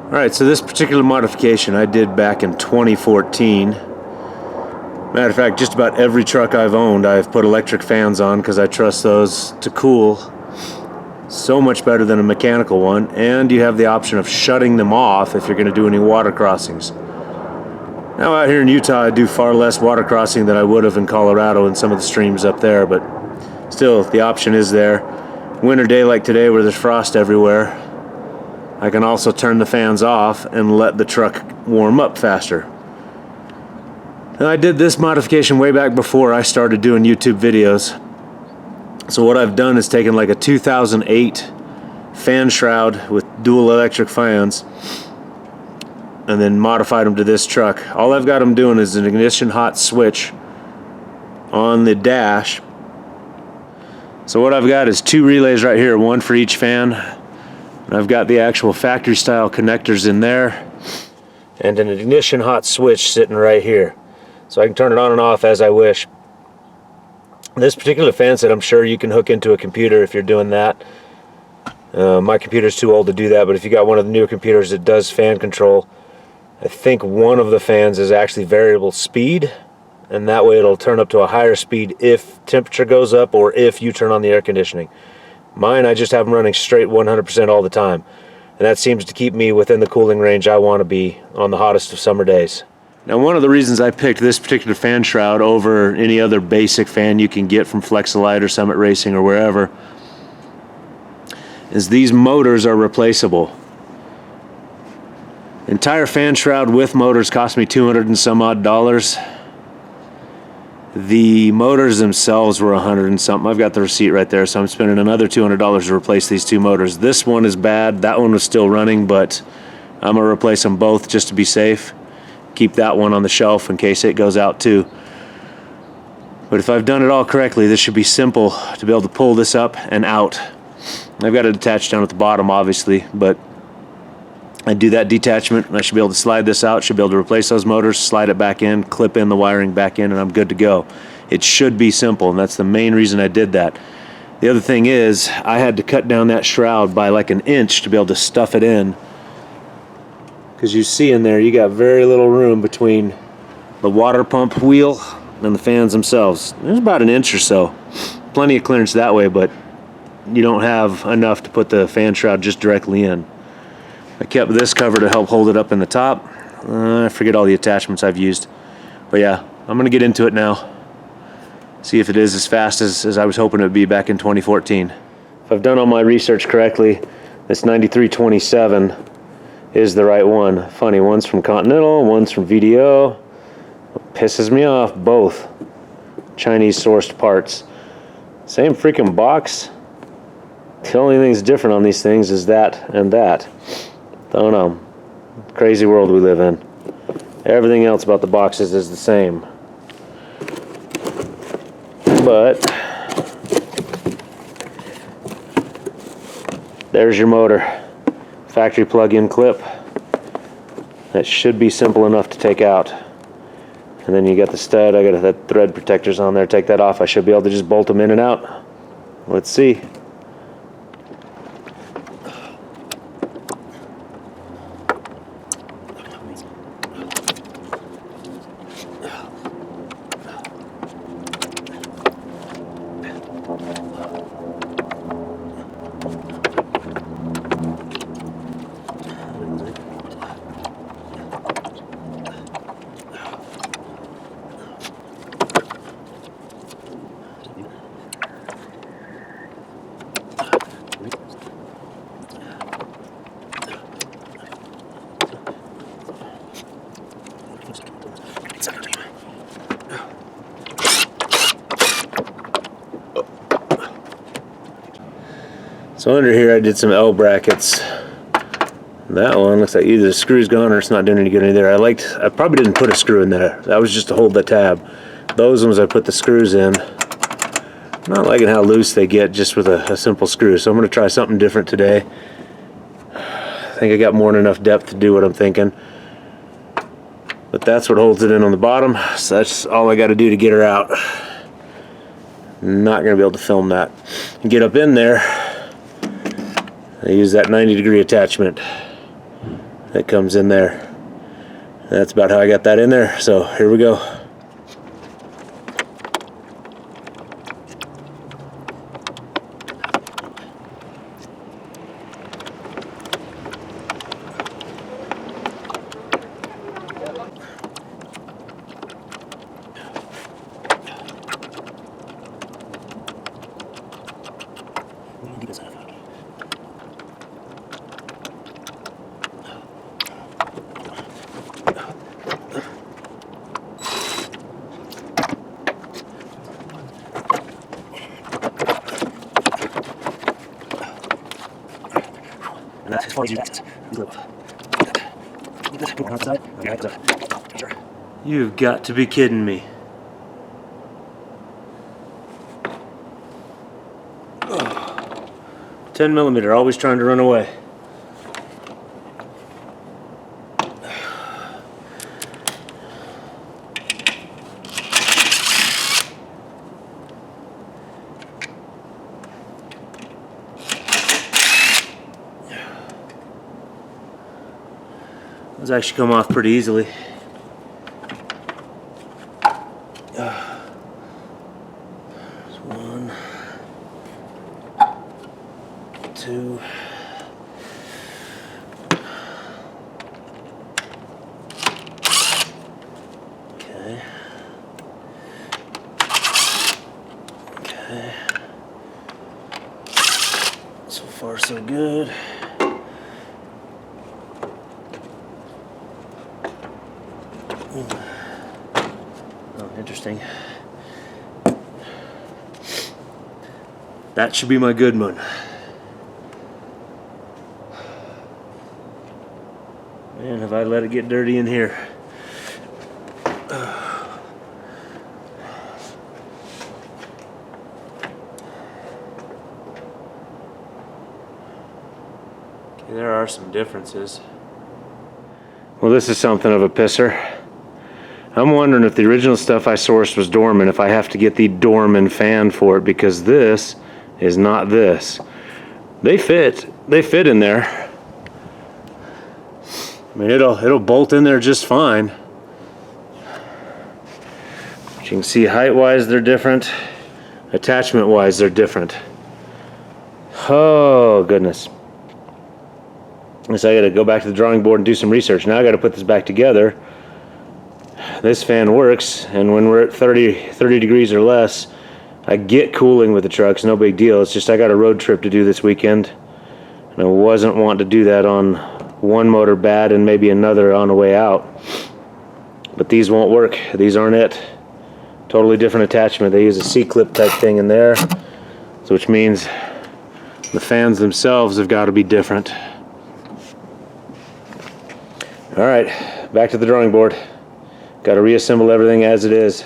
Alright, so this particular modification I did back in 2014. Matter of fact, just about every truck I've owned I've put electric fans on because I trust those to cool so much better than a mechanical one, and you have the option of shutting them off if you're going to do any water crossings. Now out here in Utah I do far less water crossing than I would have in Colorado and some of the streams up there, but still the option is there. Winter day like today where there's frost everywhere, I can also turn the fans off and let the truck warm up faster. Now, I did this modification way back before I started doing YouTube videos. So what I've done is taken like a 2008 fan shroud with dual electric fans and then modified them to this truck. All I've got them doing is an ignition hot switch on the dash. So what I've got is two relays right here, one for each fan. And I've got the actual factory style connectors in there and an ignition hot switch sitting right here. So I can turn it on and off as I wish. This particular fan set I'm sure you can hook into a computer if you're doing that. My computer's too old to do that, but if you got one of the newer computers that does fan control, I think one of the fans is actually variable speed, and that way it'll turn up to a higher speed if temperature goes up or if you turn on the air conditioning. Mine, I just have them running straight 100% all the time, and that seems to keep me within the cooling range I want to be on the hottest of summer days. Now, one of the reasons I picked this particular fan shroud over any other basic fan you can get from Flexolite or Summit Racing or wherever is these motors are replaceable. Entire fan shroud with motors cost me $200 and some odd. The motors themselves were $100 and something. I've got the receipt right there, so I'm spending another $200 to replace these two motors. This one is bad. That one was still running, but I'm going to replace them both just to be safe. Keep that one on the shelf in case it goes out too. But if I've done it all correctly, this should be simple to be able to pull this up and out. I've got it attached down at the bottom, obviously, but I do that detachment and I should be able to slide this out, should be able to replace those motors, slide it back in, clip in the wiring back in, and I'm good to go. It should be simple, and that's the main reason I did that. The other thing is I had to cut down that shroud by like an inch to be able to stuff it in, because you see in there you got very little room between the water pump wheel and the fans themselves. There's about an inch or so. Plenty of clearance that way, but you don't have enough to put the fan shroud just directly in. I kept this cover to help hold it up in the top. I forget all the attachments I've used. But yeah, I'm going to get into it now. See if it is as fast as I was hoping it would be back in 2014. If I've done all my research correctly, this 9327 is the right one. Funny, one's from Continental, one's from VDO. Pisses me off, both. Chinese sourced parts. Same freaking box. The only thing that's different on these things is that and that. Don't know. Crazy world we live in. Everything else about the boxes is the same. But there's your motor. Factory plug-in clip. That should be simple enough to take out. And then you got the stud. I got that thread protectors on there. Take that off. I should be able to just bolt them in and out. Let's see. So under here I did some L brackets. That one looks like either the screw's gone or it's not doing any good in there. I probably didn't put a screw in there. That was just to hold the tab. Those ones I put the screws in. I'm not liking how loose they get just with a simple screw, so I'm going to try something different today. I think I got more than enough depth to do what I'm thinking. But that's what holds it in on the bottom, so that's all I got to do to get her out. Not going to be able to film that. Get up in there, I use that 90-degree attachment. that comes in there. That's about how I got that in there. So here we go. And that's as far as you access. You've got to be kidding me. Oh. 10mm, always trying to run away. Those actually come off pretty easily. There's 1, 2. Okay. Okay. So far, so good. Oh, interesting. That should be my good one. Man, have I let it get dirty in here. Okay, there are some differences. Well, this is something of a pisser. I'm wondering if the original stuff I sourced was Dorman, if I have to get the Dorman fan for it, because this is not this. They fit in there. I mean, it'll bolt in there just fine. But you can see height-wise they're different. Attachment-wise they're different. Oh, goodness. So I gotta go back to the drawing board and do some research. Now I gotta put this back together. This fan works, and when we're at 30 degrees or less, I get cooling with the trucks, no big deal. It's just I got a road trip to do this weekend, and I wasn't wanting to do that on one motor bad and maybe another on the way out. But these won't work. These aren't it. Totally different attachment. They use a C-clip type thing in there, so which means the fans themselves have got to be different. All right, back to the drawing board. Got to reassemble everything as it is.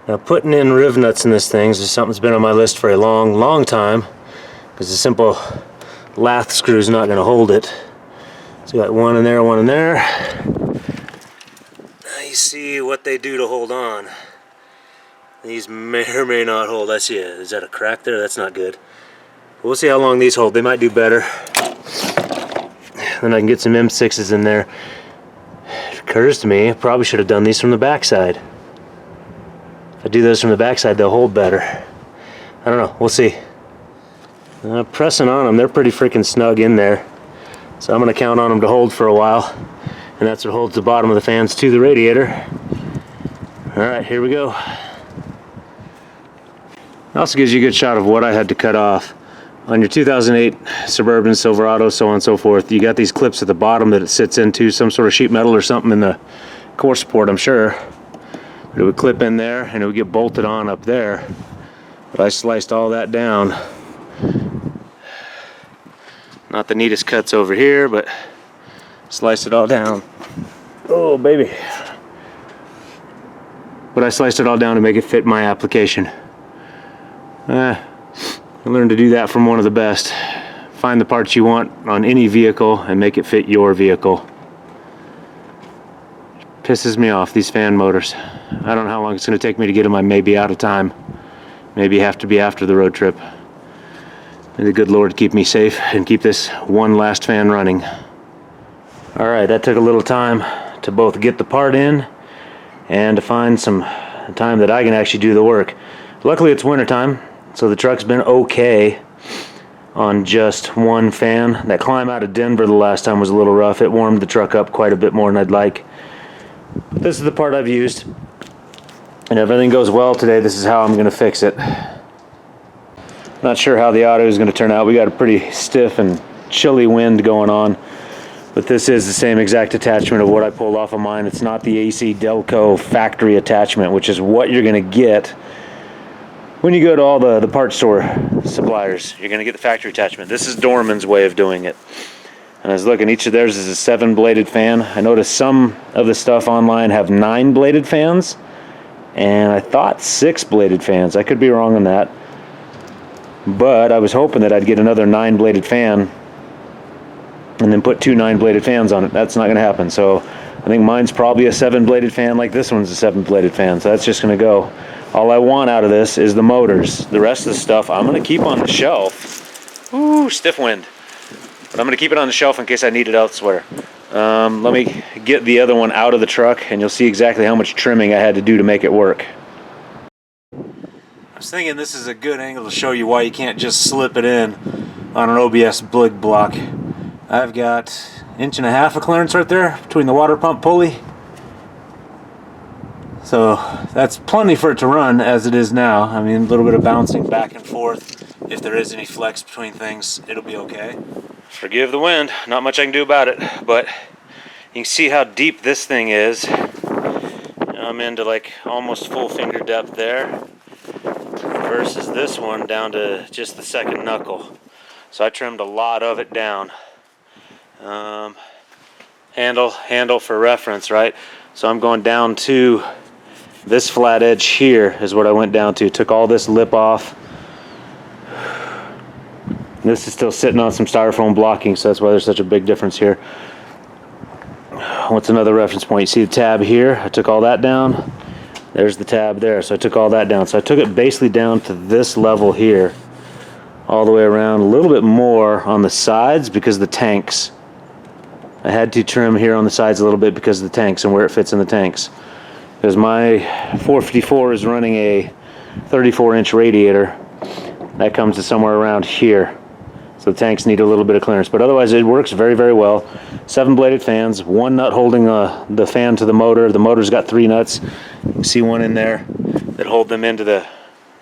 Now, putting in riv nuts in this thing is something that's been on my list for a long time, because the simple lath screw is not going to hold it. So got one in there, one in there. Now you see what they do to hold on. These may or may not hold. I see it. Is that a crack there? That's not good. We'll see how long these hold. They might do better. Then I can get some M6s in there. It occurs to me I probably should have done these from the backside. If I do those from the backside, they'll hold better. I don't know. We'll see. Pressing on them, they're pretty freaking snug in there. So I'm going to count on them to hold for a while. And that's what holds the bottom of the fans to the radiator. Alright, here we go. It also gives you a good shot of what I had to cut off. On your 2008 Suburban, Silverado, so on and so forth, you got these clips at the bottom that it sits into, some sort of sheet metal or something in the core support, I'm sure. But it would clip in there and it would get bolted on up there. But I sliced all that down. Not the neatest cuts over here, but sliced it all down. Oh, baby. But I sliced it all down to make it fit my application. I learned to do that from one of the best. Find the parts you want on any vehicle and make it fit your vehicle. Pisses me off, these fan motors. I don't know how long it's going to take me to get them. I may be out of time. Maybe have to be after the road trip. May the good Lord keep me safe and keep this one last fan running. Alright, that took a little time to both get the part in and to find some time that I can actually do the work. Luckily it's winter time, so the truck's been okay on just one fan. That climb out of Denver the last time was a little rough. It warmed the truck up quite a bit more than I'd like. This is the part I've used, and if everything goes well today, this is how I'm going to fix it. Not sure how the audio is going to turn out. We got a pretty stiff and chilly wind going on, but this is the same exact attachment of what I pulled off of mine. It's not the AC Delco factory attachment, which is what you're going to get when you go to all the parts store suppliers. You're going to get the factory attachment. This is Dorman's way of doing it. And I was looking, each of theirs is a 7-bladed fan. I noticed some of the stuff online have 9-bladed fans, and I thought 6-bladed fans. I could be wrong on that. But I was hoping that I'd get another 9-bladed fan and then put 2 9-bladed fans on it. That's not going to happen. So I think mine's probably a 7-bladed fan, like this one's a 7-bladed fan. So that's just going to go. All I want out of this is the motors. The rest of the stuff I'm going to keep on the shelf. Ooh, stiff wind. But I'm going to keep it on the shelf in case I need it elsewhere. Let me get the other one out of the truck and you'll see exactly how much trimming I had to do to make it work. I was thinking this is a good angle to show you why you can't just slip it in on an OBS blig block. I've got 1.5 inches of clearance right there between the water pump pulley. So that's plenty for it to run as it is now. I mean, a little bit of bouncing back and forth. If there is any flex between things, it'll be okay. Forgive the wind, not much I can do about it, but you can see how deep this thing is. I'm into like almost full finger depth there versus this one down to just the second knuckle. So I trimmed a lot of it down. Handle for reference, right? So I'm going down to this flat edge here is what I went down to. Took all this lip off. This is still sitting on some styrofoam blocking, so that's why there's such a big difference here. What's another reference point? You see the tab here? I took all that down. There's the tab there, so I took all that down. So I took it basically down to this level here, all the way around, a little bit more on the sides because of the tanks. I had to trim here on the sides a little bit because of the tanks and where it fits in the tanks. Because my 454 is running a 34-inch radiator. That comes to somewhere around here. So the tanks need a little bit of clearance, but otherwise it works very, very well. 7-bladed fans, 1 nut holding the fan to the motor. The motor's got 3 nuts. You can see one in there that hold them into the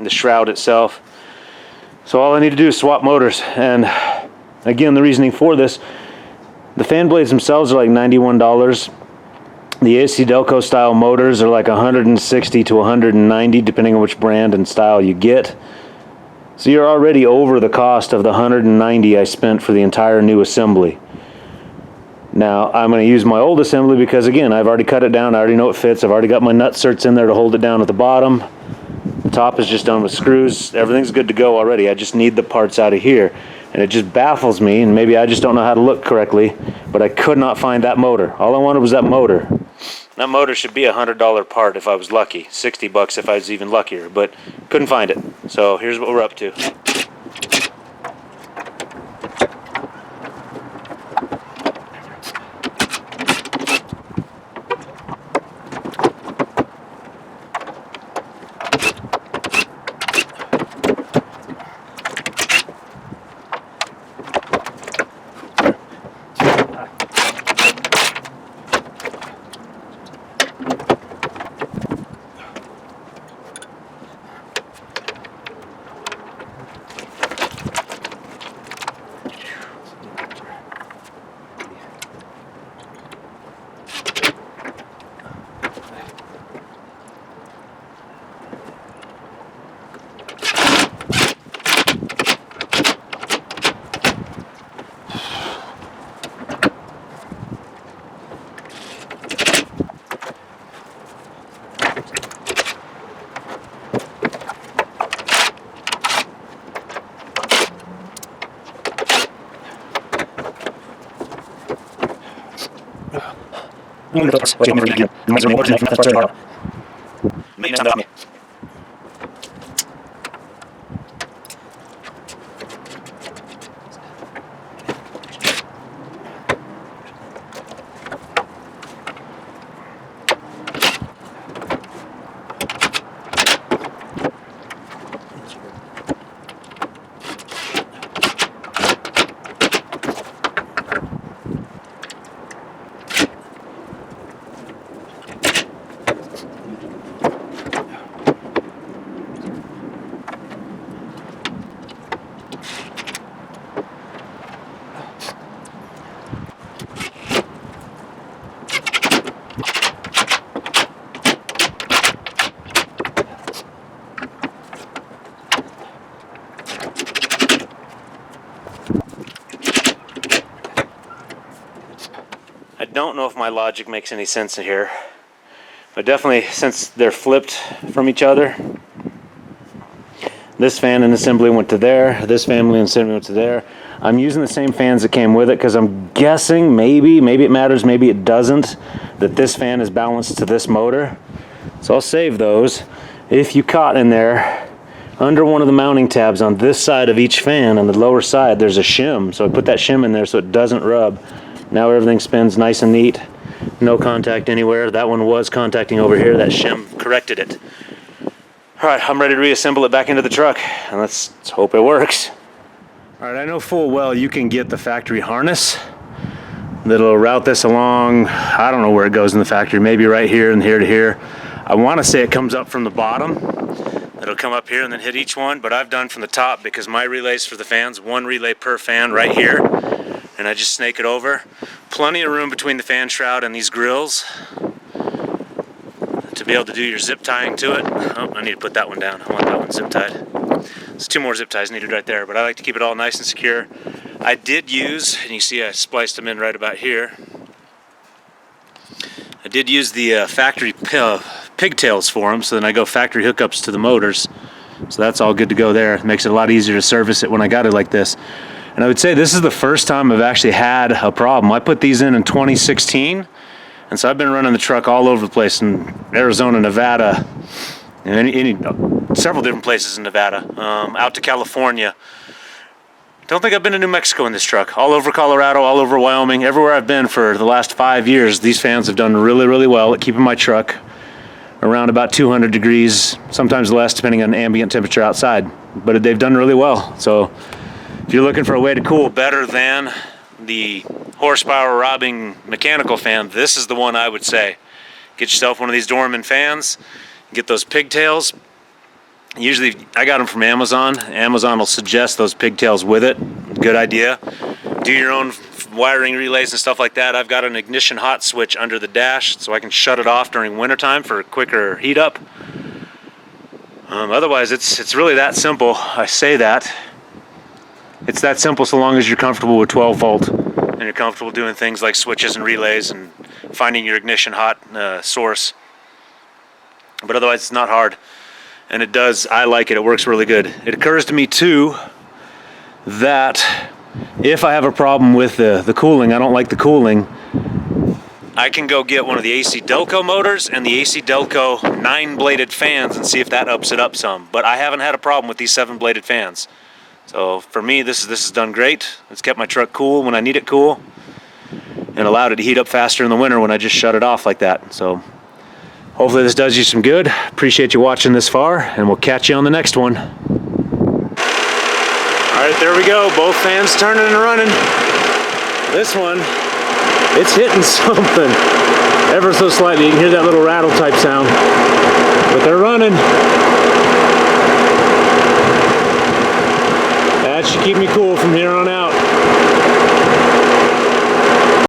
shroud itself. So all I need to do is swap motors. And again, the reasoning for this, the fan blades themselves are like $91. The AC Delco style motors are like $160 to $190, depending on which brand and style you get. So you're already over the cost of the $190 I spent for the entire new assembly. Now, I'm going to use my old assembly because, again, I've already cut it down. I already know it fits. I've already got my nut certs in there to hold it down at the bottom. The top is just done with screws. Everything's good to go already. I just need the parts out of here. And it just baffles me, and maybe I just don't know how to look correctly, but I could not find that motor. All I wanted was that motor. That motor should be a $100 part if I was lucky. $60 if I was even luckier, but couldn't find it. So here's what we're up to. I don't know if my logic makes any sense in here, but definitely since they're flipped from each other, this fan and assembly went to there, this family and assembly went to there. I'm using the same fans that came with it because I'm guessing maybe it matters, maybe it doesn't, that this fan is balanced to this motor. So I'll save those. If you caught in there, under one of the mounting tabs on this side of each fan, on the lower side, there's a shim. So I put that shim in there so it doesn't rub. Now everything spins nice and neat. No contact anywhere. That one was contacting over here. That shim corrected it. All right, I'm ready to reassemble it back into the truck, and let's hope it works. All right, I know full well you can get the factory harness that'll route this along. I don't know where it goes in the factory, maybe right here and here to here. I want to say it comes up from the bottom. It'll come up here and then hit each one, but I've done from the top because my relays for the fans, one relay per fan right here, and I just snake it over. Plenty of room between the fan shroud and these grills to be able to do your zip tying to it. Oh, I need to put that one down. I want that one zip tied. There's 2 more zip ties needed right there, but I like to keep it all nice and secure. I did use, and you see I spliced them in right about here. I did use the factory pigtails for them, so then I go factory hookups to the motors. So that's all good to go there. It makes it a lot easier to service it when I got it like this. And I would say this is the first time I've actually had a problem. I put these in 2016, and so I've been running the truck all over the place in Arizona, Nevada, and several different places in Nevada, out to California. Don't think I've been to New Mexico in this truck. All over Colorado, all over Wyoming, everywhere I've been for the last 5 years, these fans have done really, really well at keeping my truck around about 200 degrees, sometimes less depending on ambient temperature outside. But they've done really well. So if you're looking for a way to cool better than the horsepower robbing mechanical fan, this is the one I would say. Get yourself one of these Dorman fans, get those pigtails. Usually I got them from Amazon. Amazon will suggest those pigtails with it. Good idea. Do your own wiring relays and stuff like that. I've got an ignition hot switch under the dash so I can shut it off during wintertime for a quicker heat up. Otherwise it's really that simple. I say that. It's that simple so long as you're comfortable with 12 volt and you're comfortable doing things like switches and relays and finding your ignition hot source. But otherwise it's not hard. And it does, I like it, it works really good. It occurs to me too that if I have a problem with the cooling, I don't like the cooling, I can go get one of the AC Delco motors and the AC Delco 9-bladed fans and see if that ups it up some. But I haven't had a problem with these 7-bladed fans. So for me, this has done great. It's kept my truck cool when I need it cool and allowed it to heat up faster in the winter when I just shut it off like that. So hopefully this does you some good. Appreciate you watching this far, and we'll catch you on the next one. All right, there we go. Both fans turning and running. This one, it's hitting something ever so slightly. You can hear that little rattle type sound, but they're running. That should keep me cool from here on out.